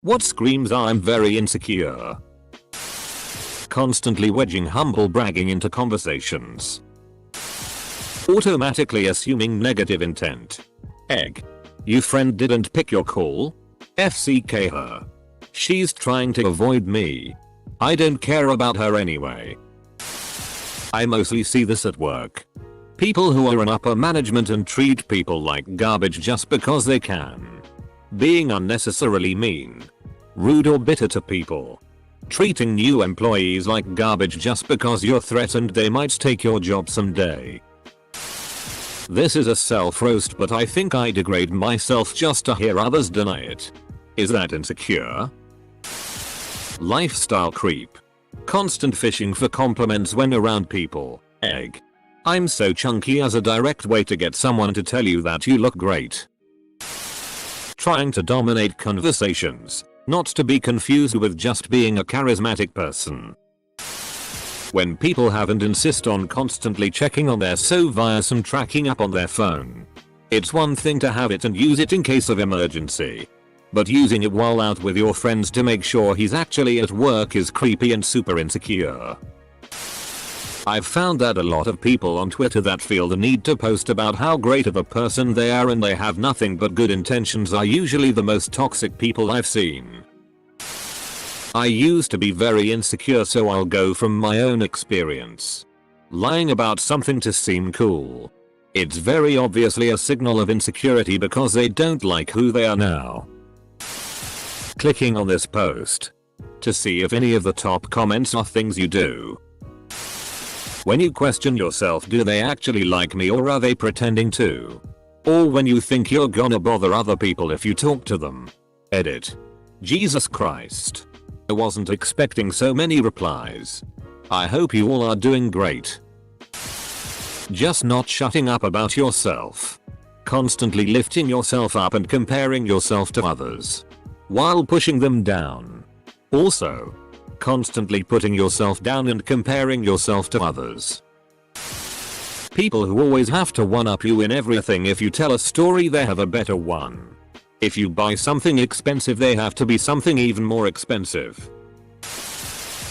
What screams I'm very insecure? Constantly wedging humble bragging into conversations. Automatically assuming negative intent. Egg. You friend didn't pick your call? FCK her. She's trying to avoid me. I don't care about her anyway. I mostly see this at work. People who are in upper management and treat people like garbage just because they can. Being unnecessarily mean. Rude or bitter to people. Treating new employees like garbage just because you're threatened they might take your job someday. This is a self-roast, but I think I degrade myself just to hear others deny it. Is that insecure? Lifestyle creep. Constant fishing for compliments when around people. Egg. I'm so chunky as a direct way to get someone to tell you that you look great. Trying to dominate conversations, not to be confused with just being a charismatic person. When people have and insist on constantly checking on their so via some tracking app on their phone. It's one thing to have it and use it in case of emergency. But using it while out with your friends to make sure he's actually at work is creepy and super insecure. I've found that a lot of people on Twitter that feel the need to post about how great of a person they are and they have nothing but good intentions are usually the most toxic people I've seen. I used to be very insecure, so I'll go from my own experience. Lying about something to seem cool. It's very obviously a signal of insecurity because they don't like who they are now. Clicking on this post to see if any of the top comments are things you do. When you question yourself, do they actually like me or are they pretending to? Or when you think you're gonna bother other people if you talk to them. Edit. Jesus Christ. I wasn't expecting so many replies. I hope you all are doing great. Just not shutting up about yourself. Constantly lifting yourself up and comparing yourself to others. While pushing them down. Also, constantly putting yourself down and comparing yourself to others. People who always have to one-up you in everything. If you tell a story, they have a better one. If you buy something expensive, they have to be something even more expensive.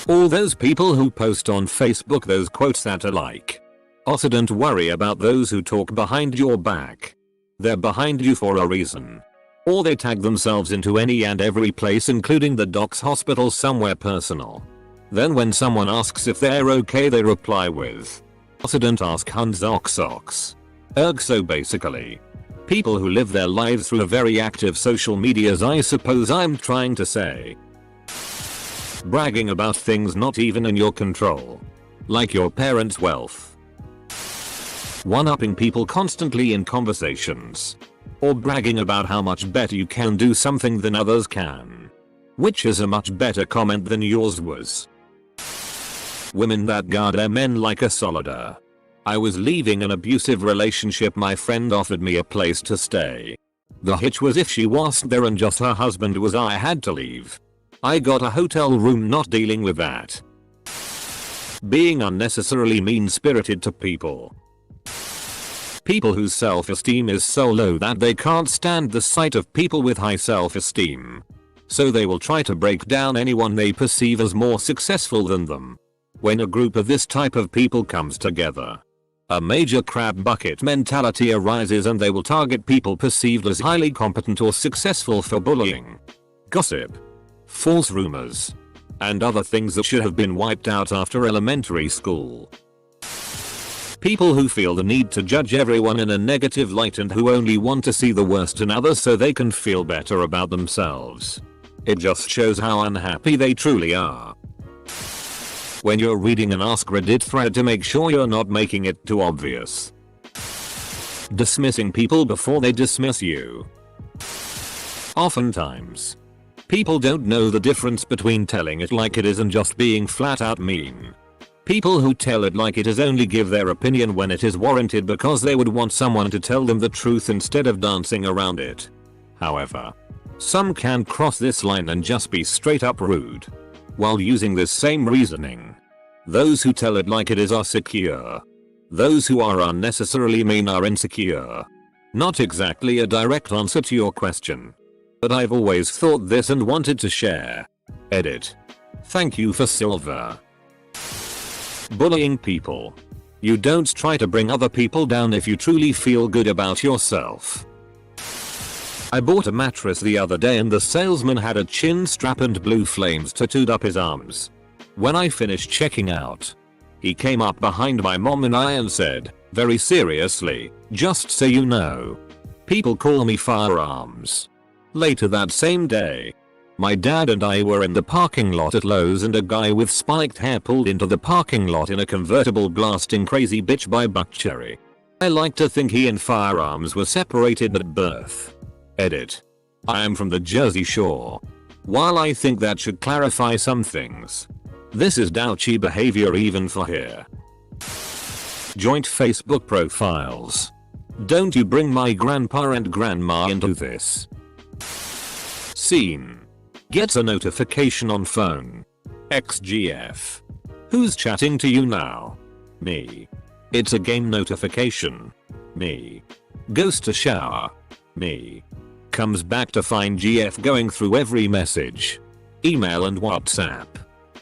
All those people who post on Facebook those quotes that are like, "Also don't worry about those who talk behind your back. They're behind you for a reason." Or they tag themselves into any and every place, including the doc's hospital somewhere personal. Then when someone asks if they're okay, they reply with, "Also don't ask Hans Oxox." So basically, people who live their lives through a very active social medias, I suppose I'm trying to say. Bragging about things not even in your control. Like your parents' wealth. One-upping people constantly in conversations. Or bragging about how much better you can do something than others can. Which is a much better comment than yours was. Women that guard their men like a soldier. I was leaving an abusive relationship. My friend offered me a place to stay. The hitch was if she wasn't there and just her husband was, I had to leave. I got a hotel room. Not dealing with that. Being unnecessarily mean-spirited to people. People whose self-esteem is so low that they can't stand the sight of people with high self-esteem. So they will try to break down anyone they perceive as more successful than them. When a group of this type of people comes together, a major crab bucket mentality arises and they will target people perceived as highly competent or successful for bullying, gossip, false rumors, and other things that should have been wiped out after elementary school. People who feel the need to judge everyone in a negative light and who only want to see the worst in others so they can feel better about themselves. It just shows how unhappy they truly are. When you're reading an Ask Reddit thread, to make sure you're not making it too obvious. Dismissing people before they dismiss you. Oftentimes, people don't know the difference between telling it like it is and just being flat out mean. People who tell it like it is only give their opinion when it is warranted because they would want someone to tell them the truth instead of dancing around it. However, some can cross this line and just be straight up rude. While using this same reasoning, those who tell it like it is are secure. Those who are unnecessarily mean are insecure. Not exactly a direct answer to your question. But I've always thought this and wanted to share. Edit. Thank you for silver. Bullying people. You don't try to bring other people down if you truly feel good about yourself. I bought a mattress the other day and the salesman had a chin strap and blue flames tattooed up his arms. When I finished checking out, he came up behind my mom and I and said, very seriously, just so you know, people call me firearms. Later that same day, my dad and I were in the parking lot at Lowe's and a guy with spiked hair pulled into the parking lot in a convertible blasting Crazy Bitch by Buckcherry. I like to think he and firearms were separated at birth. Edit. I am from the Jersey Shore. While I think that should clarify some things, this is douchey behavior even for here. Joint Facebook profiles. Don't you bring my grandpa and grandma into this. Scene. Gets a notification on phone. XGF. Who's chatting to you now? Me. It's a game notification. Me. Goes to shower. Me. Comes back to find GF going through every message. Email and WhatsApp.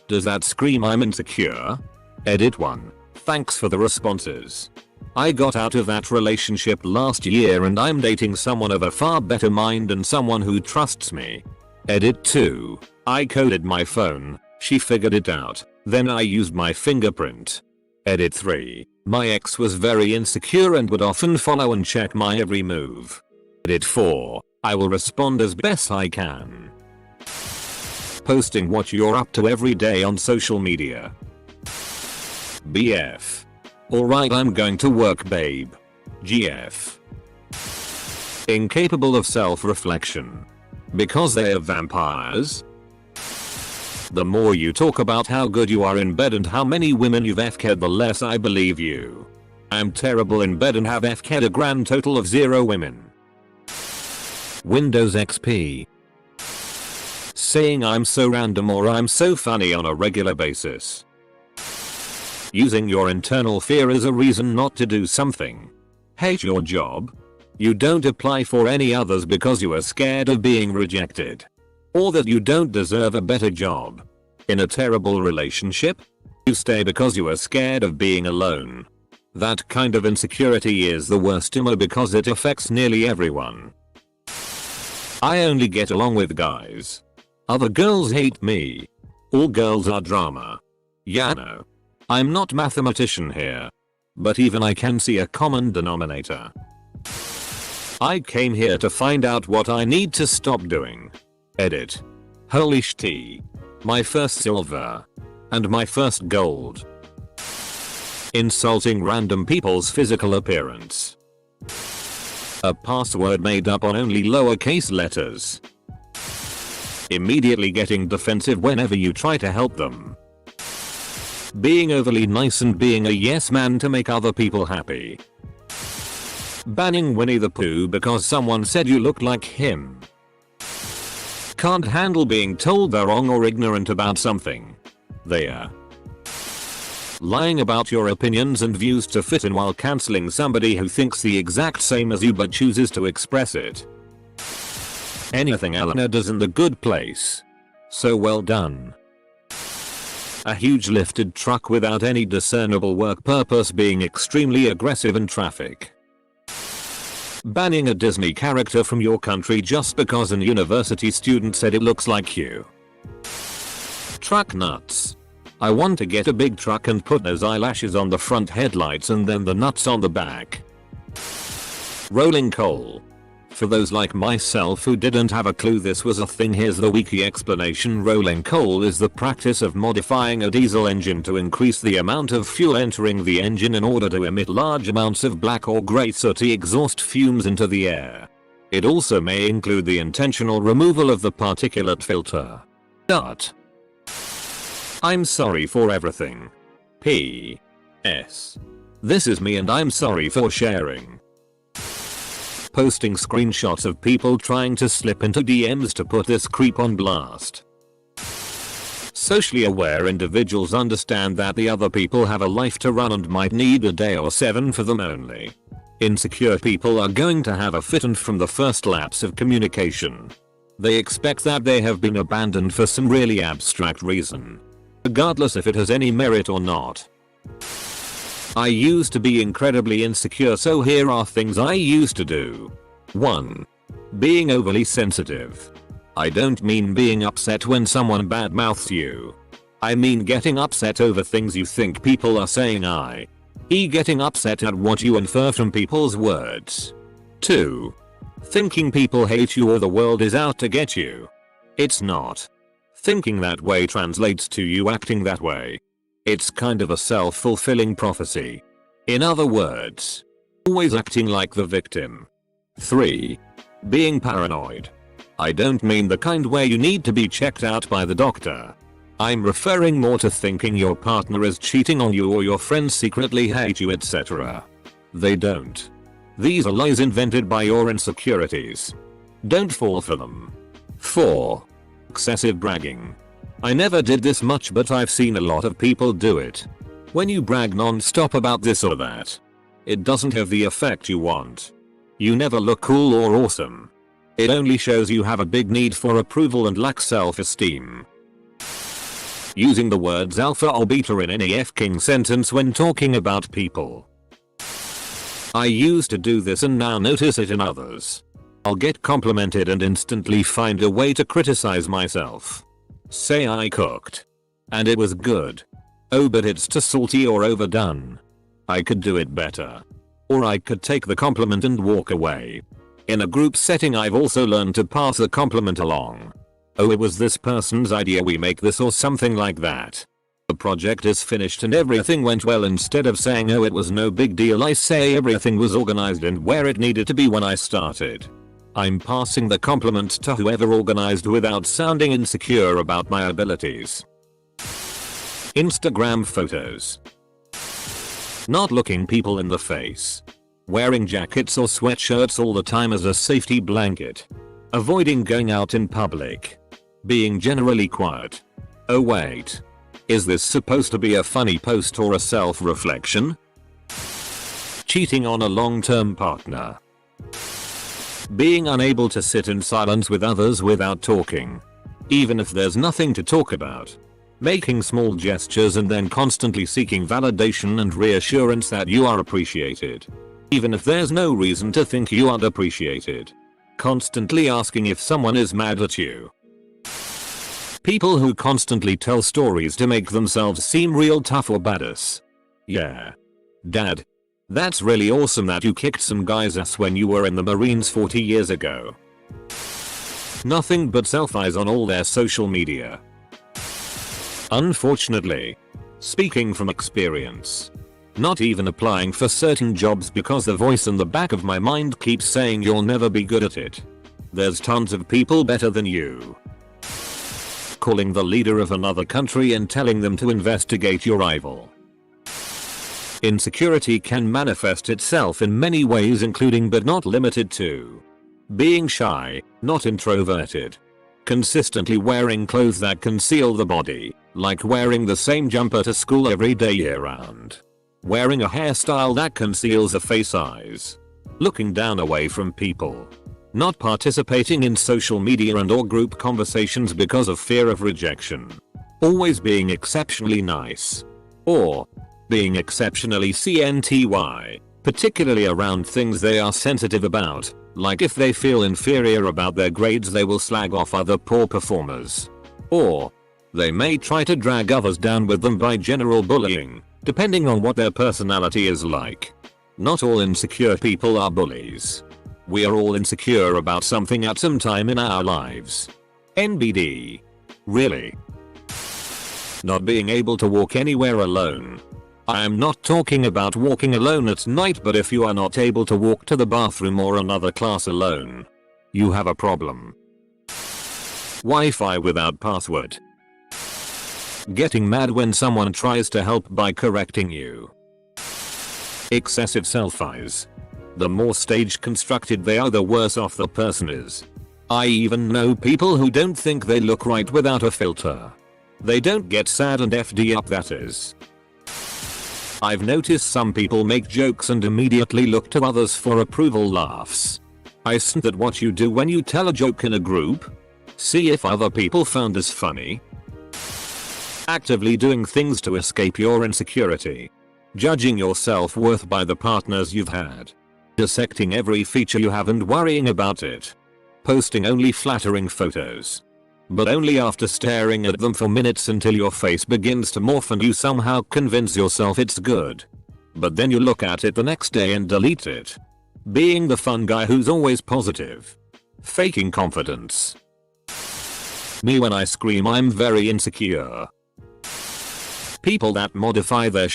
Does that scream I'm insecure? Edit 1. Thanks for the responses. I got out of that relationship last year and I'm dating someone of a far better mind and someone who trusts me. Edit 2. I coded my phone, she figured it out, then I used my fingerprint. Edit 3. My ex was very insecure and would often follow and check my every move. Edit 4. I will respond as best I can. Posting what you're up to every day on social media. BF. Alright, I'm going to work, babe. GF. Incapable of self-reflection. Because they are vampires? The more you talk about how good you are in bed and how many women you've FK'd, the less I believe you. I'm terrible in bed and have FK'd a grand total of 0 women. Windows XP. Saying I'm so random or I'm so funny on a regular basis. Using your internal fear as a reason not to do something. Hate your job? You don't apply for any others because you are scared of being rejected. Or that you don't deserve a better job. In a terrible relationship? You stay because you are scared of being alone. That kind of insecurity is the worst emo because it affects nearly everyone. I only get along with guys. Other girls hate me. All girls are drama. Yeah, no. I'm not mathematician here. But even I can see a common denominator. I came here to find out what I need to stop doing. Edit. Holy shit. My first silver. And my first gold. Insulting random people's physical appearance. A password made up on only lowercase letters. Immediately getting defensive whenever you try to help them. Being overly nice and being a yes man to make other people happy. Banning Winnie the Pooh because someone said you look like him. Can't handle being told they're wrong or ignorant about something. They are. Lying about your opinions and views to fit in while cancelling somebody who thinks the exact same as you but chooses to express it. Anything Eleanor does in The Good Place. So well done. A huge lifted truck without any discernible work purpose being extremely aggressive in traffic. Banning a Disney character from your country just because an university student said it looks like you. Truck nuts. I want to get a big truck and put those eyelashes on the front headlights and then the nuts on the back. Rolling coal. For those like myself who didn't have a clue this was a thing, here's the wiki explanation. Rolling coal is the practice of modifying a diesel engine to increase the amount of fuel entering the engine in order to emit large amounts of black or grey sooty exhaust fumes into the air. It also may include the intentional removal of the particulate filter. Dot. I'm sorry for everything. P.S. This is me and I'm sorry for sharing. Posting screenshots of people trying to slip into DMs to put this creep on blast. Socially aware individuals understand that the other people have a life to run and might need a day or 7 for them only. Insecure people are going to have a fit and from the first lapse of communication. They expect that they have been abandoned for some really abstract reason, regardless if it has any merit or not. I used to be incredibly insecure, so here are things I used to do. 1. Being overly sensitive. I don't mean being upset when someone badmouths you. I mean getting upset over things you think people are saying, i.e. getting upset at what you infer from people's words. 2. Thinking people hate you or the world is out to get you. It's not. Thinking that way translates to you acting that way. It's kind of a self-fulfilling prophecy. In other words, always acting like the victim. 3. Being paranoid. I don't mean the kind where you need to be checked out by the doctor. I'm referring more to thinking your partner is cheating on you or your friends secretly hate you, etc. They don't. These are lies invented by your insecurities. Don't fall for them. 4. Excessive bragging. I never did this much, but I've seen a lot of people do it. When you brag non-stop about this or that, it doesn't have the effect you want. You never look cool or awesome. It only shows you have a big need for approval and lack self-esteem. Using the words alpha or beta in any f-king sentence when talking about people. I used to do this and now notice it in others. I'll get complimented and instantly find a way to criticize myself. Say I cooked, and it was good. Oh, but it's too salty or overdone. I could do it better. Or I could take the compliment and walk away. In a group setting, I've also learned to pass the compliment along. Oh, it was this person's idea, we make this, or something like that. The project is finished and everything went well. Instead of saying oh it was no big deal, I say everything was organized and where it needed to be when I started. I'm passing the compliment to whoever organized without sounding insecure about my abilities. Instagram photos. Not looking people in the face. Wearing jackets or sweatshirts all the time as a safety blanket. Avoiding going out in public. Being generally quiet. Oh wait. Is this supposed to be a funny post or a self-reflection? Cheating on a long-term partner. Being unable to sit in silence with others without talking. Even if there's nothing to talk about. Making small gestures and then constantly seeking validation and reassurance that you are appreciated. Even if there's no reason to think you aren't appreciated. Constantly asking if someone is mad at you. People who constantly tell stories to make themselves seem real tough or badass. Yeah. Dad. That's really awesome that you kicked some guy's ass when you were in the Marines 40 years ago. Nothing but selfies on all their social media. Unfortunately. Speaking from experience. Not even applying for certain jobs because the voice in the back of my mind keeps saying you'll never be good at it. There's tons of people better than you. Calling the leader of another country and telling them to investigate your rival. Insecurity can manifest itself in many ways, including but not limited to being shy, not introverted. Consistently wearing clothes that conceal the body, like wearing the same jumper to school every day year-round. Wearing a hairstyle that conceals a face size. Looking down away from people. Not participating in social media and or group conversations because of fear of rejection. Always being exceptionally nice. Or being exceptionally CNTY, particularly around things they are sensitive about, like if they feel inferior about their grades they will slag off other poor performers. Or they may try to drag others down with them by general bullying, depending on what their personality is like. Not all insecure people are bullies. We are all insecure about something at some time in our lives. NBD. Really? Not being able to walk anywhere alone. I am not talking about walking alone at night, but if you are not able to walk to the bathroom or another class alone, you have a problem. Wi-Fi without password. Getting mad when someone tries to help by correcting you. Excessive selfies. The more stage constructed they are, the worse off the person is. I even know people who don't think they look right without a filter. They don't get sad and FD up, that is. I've noticed some people make jokes and immediately look to others for approval laughs. Isn't that what you do when you tell a joke in a group? See if other people found this funny. Actively doing things to escape your insecurity. Judging your self-worth by the partners you've had. Dissecting every feature you have and worrying about it. Posting only flattering photos. But only after staring at them for minutes until your face begins to morph and you somehow convince yourself it's good. But then you look at it the next day and delete it. Being the fun guy who's always positive. Faking confidence. Me when I scream I'm very insecure. People that modify their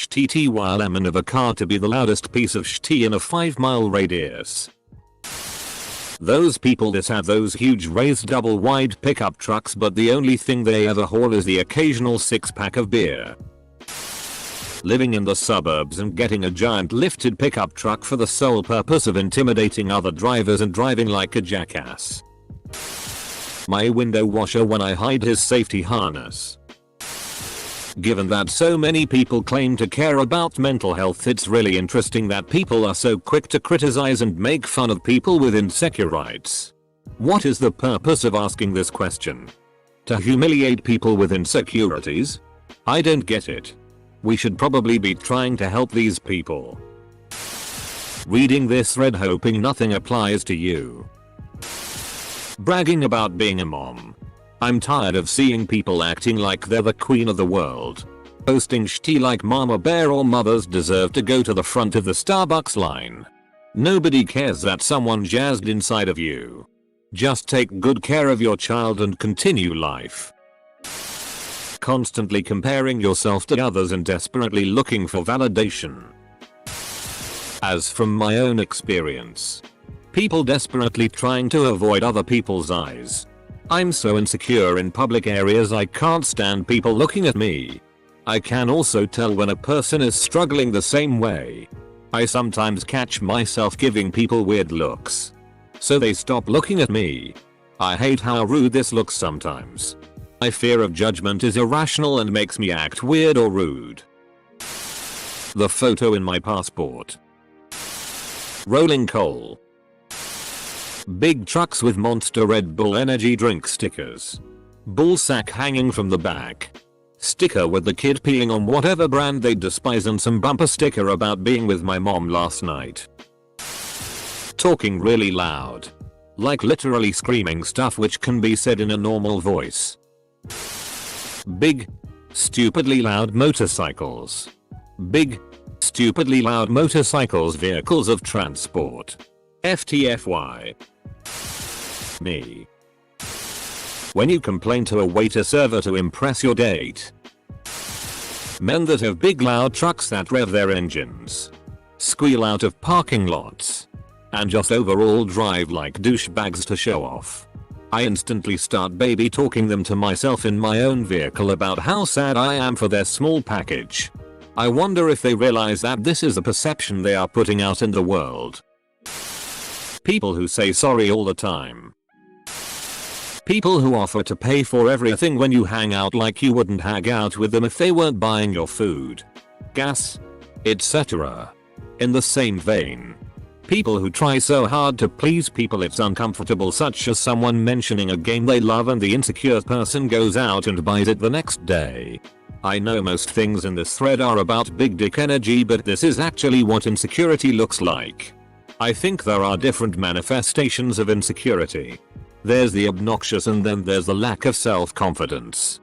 lemon of a car to be the loudest piece of in a 5-mile radius. Those people that have those huge raised double wide pickup trucks but the only thing they ever haul is the occasional 6-pack of beer. Living in the suburbs and getting a giant lifted pickup truck for the sole purpose of intimidating other drivers and driving like a jackass. My window washer when I hide his safety harness. Given that so many people claim to care about mental health, it's really interesting that people are so quick to criticize and make fun of people with insecurities. What is the purpose of asking this question? To humiliate people with insecurities? I don't get it. We should probably be trying to help these people. Reading this thread hoping nothing applies to you. Bragging about being a mom. I'm tired of seeing people acting like they're the queen of the world. Posting shti like mama bear or mothers deserve to go to the front of the Starbucks line. Nobody cares that someone jazzed inside of you. Just take good care of your child and continue life. Constantly comparing yourself to others and desperately looking for validation. As from my own experience. People desperately trying to avoid other people's eyes. I'm so insecure in public areas I can't stand people looking at me. I can also tell when a person is struggling the same way. I sometimes catch myself giving people weird looks. So they stop looking at me. I hate how rude this looks sometimes. My fear of judgment is irrational and makes me act weird or rude. The photo in my passport. Rolling coal. Big trucks with Monster Red Bull energy drink stickers. Bull sack hanging from the back. Sticker with the kid peeing on whatever brand they despise and some bumper sticker about being with my mom last night. Talking really loud. Like literally screaming stuff which can be said in a normal voice. Big, stupidly loud motorcycles. Big, stupidly loud motorcycles vehicles of transport. FTFY. Me. When you complain to a waiter server to impress your date. Men that have big loud trucks that rev their engines. Squeal out of parking lots. And just overall drive like douchebags to show off. I instantly start baby talking them to myself in my own vehicle about how sad I am for their small package. I wonder if they realize that this is a perception they are putting out in the world. People who say sorry all the time. People who offer to pay for everything when you hang out like you wouldn't hang out with them if they weren't buying your food, gas, etc. In the same vein. People who try so hard to please people it's uncomfortable, such as someone mentioning a game they love and the insecure person goes out and buys it the next day. I know most things in this thread are about big dick energy, but this is actually what insecurity looks like. I think there are different manifestations of insecurity. There's the obnoxious and then there's the lack of self-confidence.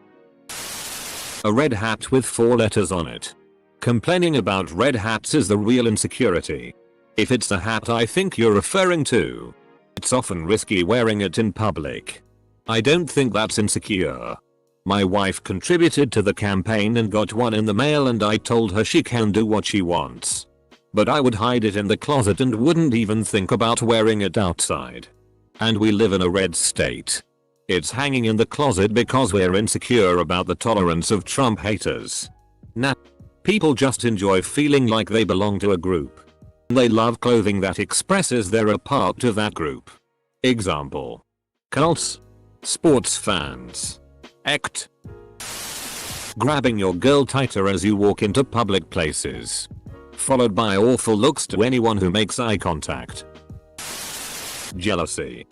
A red hat with 4 letters on it. Complaining about red hats is the real insecurity. If it's the hat I think you're referring to, it's often risky wearing it in public. I don't think that's insecure. My wife contributed to the campaign and got one in the mail and I told her she can do what she wants. But I would hide it in the closet and wouldn't even think about wearing it outside. And we live in a red state. It's hanging in the closet because we're insecure about the tolerance of Trump haters. Nah. People just enjoy feeling like they belong to a group. They love clothing that expresses they're a part of that group. Example. Cults. Sports fans. Act. Grabbing your girl tighter as you walk into public places. Followed by awful looks to anyone who makes eye contact. Jealousy.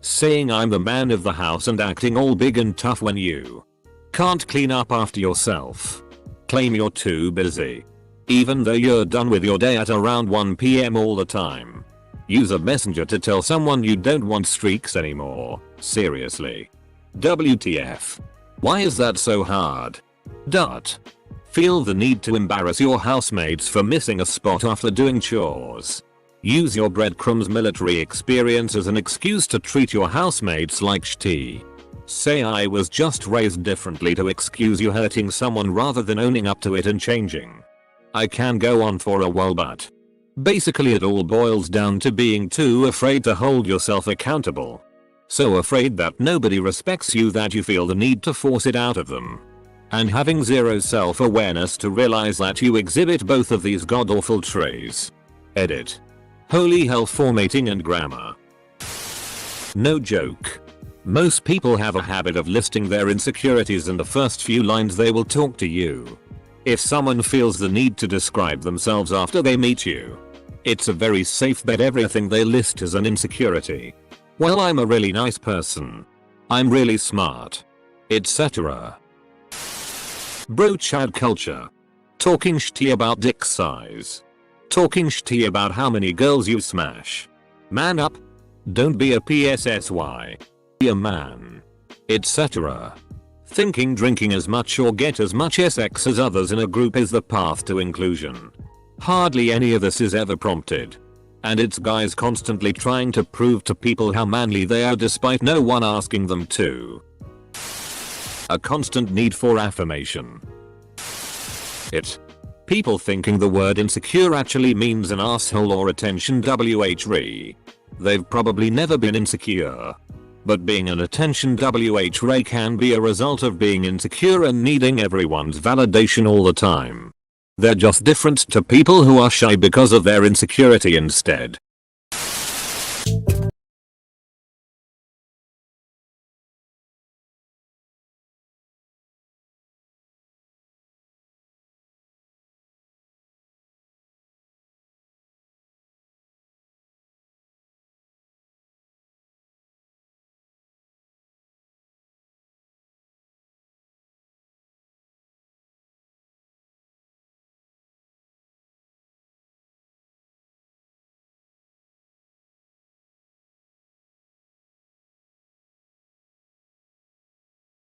Saying I'm the man of the house and acting all big and tough when you can't clean up after yourself. Claim you're too busy, even though you're done with your day at around 1 PM all the time. Use a messenger to tell someone you don't want streaks anymore. Seriously. WTF. Why is that so hard? Feel the need to embarrass your housemates for missing a spot after doing chores. Use your breadcrumbs military experience as an excuse to treat your housemates like shitty. Say I was just raised differently to excuse you hurting someone rather than owning up to it and changing. I can go on for a while, but basically it all boils down to being too afraid to hold yourself accountable. So afraid that nobody respects you that you feel the need to force it out of them. And having zero self-awareness to realize that you exhibit both of these god-awful traits. Edit. Holy hell, formatting and grammar. No joke. Most people have a habit of listing their insecurities in the first few lines they will talk to you. If someone feels the need to describe themselves after they meet you, it's a very safe bet everything they list is an insecurity. Well, I'm a really nice person. I'm really smart. Etc. Bro Chad culture. Talking shitty about dick size. Talking shitty about how many girls you smash. Man up. Don't be a PSSY. Be a man. Etc. Thinking drinking as much or get as much sex as others in a group is the path to inclusion. Hardly any of this is ever prompted. And it's guys constantly trying to prove to people how manly they are despite no one asking them to. A constant need for affirmation. People thinking the word insecure actually means an asshole or attention wh. They've probably never been insecure. But being an attention wh can be a result of being insecure and needing everyone's validation all the time. They're just different to people who are shy because of their insecurity instead.